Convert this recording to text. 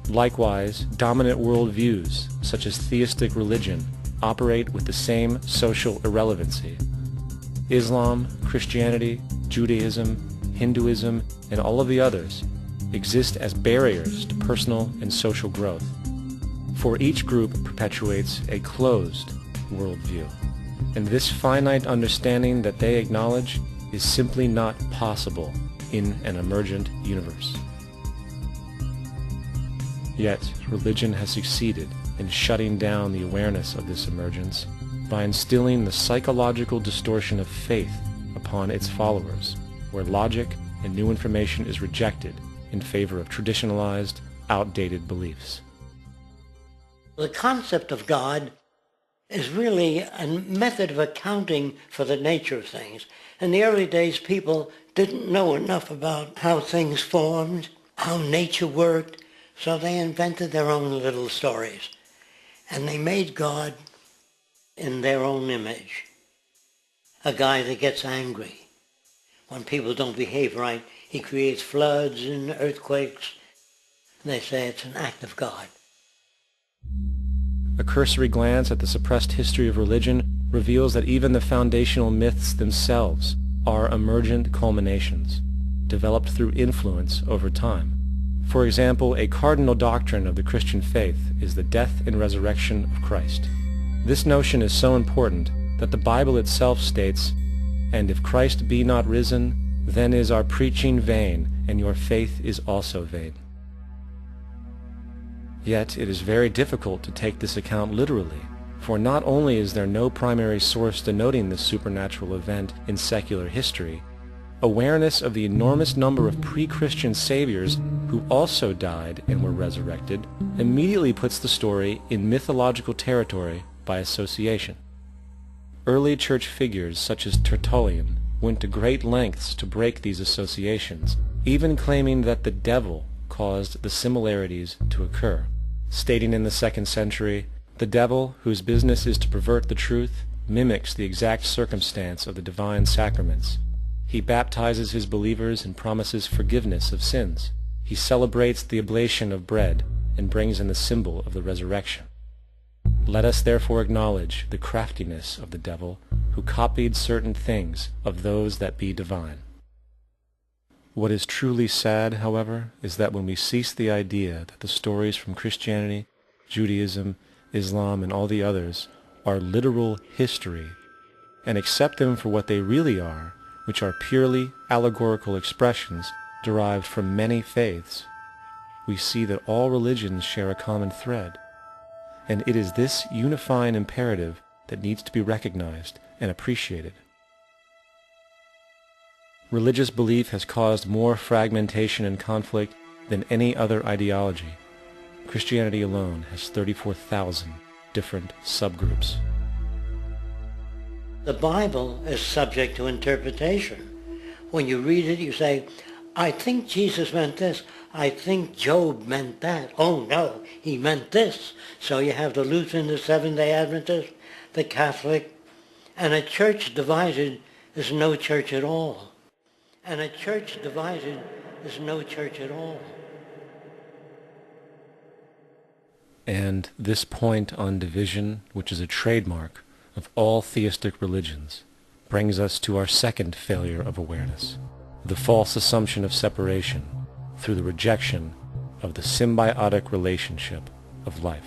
Likewise, dominant worldviews, such as theistic religion, operate with the same social irrelevancy. Islam, Christianity, Judaism, Hinduism, and all of the others exist as barriers to personal and social growth, for each group perpetuates a closed worldview, and this finite understanding that they acknowledge is simply not possible in an emergent universe. Yet, religion has succeeded in shutting down the awareness of this emergence by instilling the psychological distortion of faith upon its followers, where logic and new information is rejected in favor of traditionalized, outdated beliefs. The concept of God is really a method of accounting for the nature of things. In the early days, people didn't know enough about how things formed, how nature worked, so they invented their own little stories. And they made God in their own image. A guy that gets angry. When people don't behave right, he creates floods and earthquakes. And they say it's an act of God. A cursory glance at the suppressed history of religion reveals that even the foundational myths themselves are emergent culminations, developed through influence over time. For example, a cardinal doctrine of the Christian faith is the death and resurrection of Christ. This notion is so important that the Bible itself states, "And if Christ be not risen, then is our preaching vain, and your faith is also vain." Yet it is very difficult to take this account literally, for not only is there no primary source denoting this supernatural event in secular history, awareness of the enormous number of pre-Christian saviors who also died and were resurrected immediately puts the story in mythological territory by association. Early church figures such as Tertullian went to great lengths to break these associations, even claiming that the devil caused the similarities to occur, stating in the 2nd century, "The devil, whose business is to pervert the truth, mimics the exact circumstance of the divine sacraments. He baptizes his believers and promises forgiveness of sins. He celebrates the oblation of bread and brings in the symbol of the resurrection. Let us therefore acknowledge the craftiness of the devil, who copied certain things of those that be divine." What is truly sad, however, is that when we cease the idea that the stories from Christianity, Judaism, Islam, and all the others are literal history, and accept them for what they really are, which are purely allegorical expressions derived from many faiths, we see that all religions share a common thread, and it is this unifying imperative that needs to be recognized and appreciated. Religious belief has caused more fragmentation and conflict than any other ideology. Christianity alone has 34,000 different subgroups. The Bible is subject to interpretation. When you read it, you say, I think Jesus meant this. I think Job meant that. Oh no, he meant this. So you have the Lutheran, the Seventh-day Adventist, the Catholic, and a church divided is no church at all. And a church divided is no church at all. And this point on division, which is a trademark of all theistic religions, brings us to our second failure of awareness, the false assumption of separation through the rejection of the symbiotic relationship of life.